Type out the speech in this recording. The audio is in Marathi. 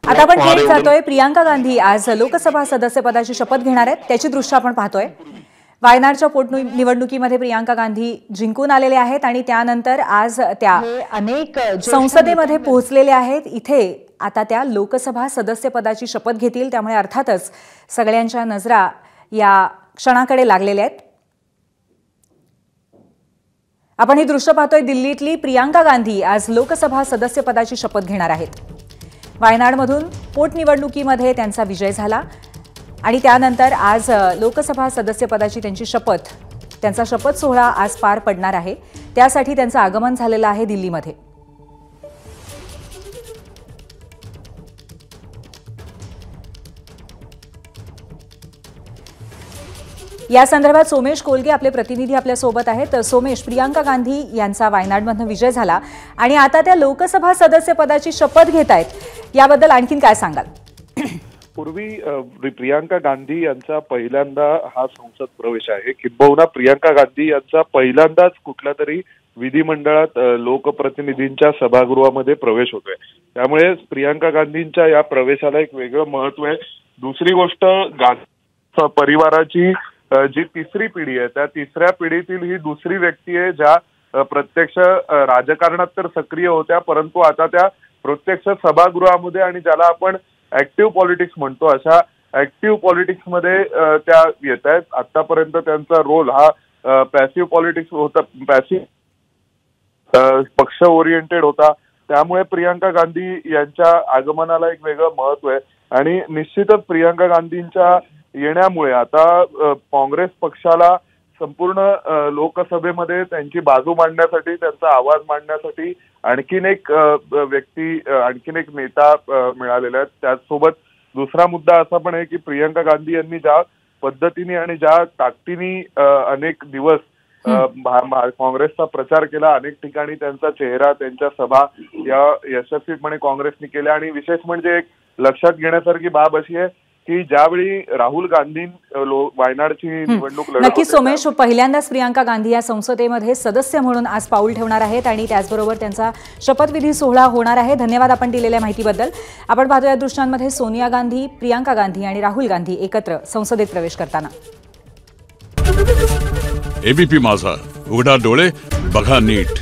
आता आपण थेट जातोय प्रियांका गांधी आज लोकसभा सदस्यपदाची शपथ घेणार आहेत त्याची दृश्य आपण पाहतोय। वायनाडच्या पोटनिवडणुकीमध्ये प्रियांका गांधी जिंकून आलेले आहेत आणि त्यानंतर आज त्या अनेक संसदेमध्ये पोहोचलेले आहेत। इथे आता त्या लोकसभा सदस्यपदाची शपथ घेतील, त्यामुळे अर्थातच सगळ्यांच्या नजरा या क्षणाकडे लागलेल्या आहेत। आपण ही दृश्य पाहतोय, दिल्लीतली प्रियांका गांधी आज लोकसभा सदस्यपदाची शपथ घेणार आहेत। वायनाडमधून पोटनिवडणुकीमध्ये त्यांचा विजय झाला आणि त्यानंतर आज लोकसभा सदस्यपदाची त्यांचा शपथ सोहळा आज पार पडणार आहे। त्यासाठी त्यांचं आगमन झालेलं आहे दिल्लीमध्ये। या संदर्भात सोमेश कोलगे आपले प्रतिनिधी आपल्या सोबत आहेत। सोमेश, प्रियांका गांधी यांचा वायनाडमधून विजय झाला आणि आता त्या लोकसभा सदस्यपदाची शपथ घेत आहेत, याबद्दल आणखीन काय सांगाल? पूर्वी प्रियांका गांधी यांचा पहिल्यांदा हा संसद प्रवेश आहे। किंबहुना प्रियांका गांधी यांचा पहिल्यांदाच कुठल्या तरी विधिमंडळात लोकप्रतिनिधींच्या सभागृहामध्ये प्रवेश होतोय, त्यामुळे प्रियांका गांधींच्या या प्रवेशाला एक वेगळं महत्व आहे। दुसरी गोष्ट, गांधी परिवाराची जी तिसरी पिढी आहे त्या तिसऱ्या पिढीतील ही दुसरी व्यक्ती आहे ज्या प्रत्यक्ष राजकारणात तर सक्रिय होत्या, परंतु आता त्या प्रत्यक्ष सभागृहामध्ये आणि ज्याला आपण ऍक्टिव्ह पॉलिटिक्स म्हणतो अशा ऍक्टिव्ह पॉलिटिक्स मध्ये त्या येत आहेत। आतापर्यंत त्यांचा रोल हा पॅसिव्ह पॉलिटिक्स होता, पॅसिव्ह पक्ष ओरिएंटेड होता। त्यामुळे प्रियांका गांधी यांच्या आगमनाला एक वेगळं महत्व आहे आणि निश्चितच प्रियांका गांधींच्या येण्यामुळे आता काँग्रेस पक्षाला संपूर्ण लोकसभेमध्ये त्यांची बाजू मांडण्यासाठी, त्यांचा आवाज मांडण्यासाठी आणखीन एक व्यक्ती, आणखीन एक नेता मिळालेला आहे। त्याचसोबत दुसरा मुद्दा असा पण आहे की प्रियांका गांधी यांनी ज्या पद्धतीने आणि ज्या ताकदीने अनेक दिवस काँग्रेसचा प्रचार केला, अनेक ठिकाणी त्यांचा चेहरा, त्यांच्या सभा या यशस्वीपणे काँग्रेसने केल्या आणि विशेष म्हणजे एक लक्षात घेण्यासारखी बाब अशी आहे की ज्यावेळी राहुल गांधी वायनाडची निवडणूक लढवत नक्की सोमेश, पहिल्यांदाच प्रियांका गांधी या संसदेमध्ये सदस्य म्हणून आज पाऊल ठेवणार आहेत आणि त्याचबरोबर त्यांचा शपथविधी सोहळा होणार आहे। धन्यवाद आपण दिलेल्या माहितीबद्दल। आपण पाहतो या दृश्यांमध्ये सोनिया गांधी, प्रियांका गांधी आणि राहुल गांधी एकत्र संसदेत प्रवेश करताना। एबीपी माझा, उघडा डोळे बघा नीट।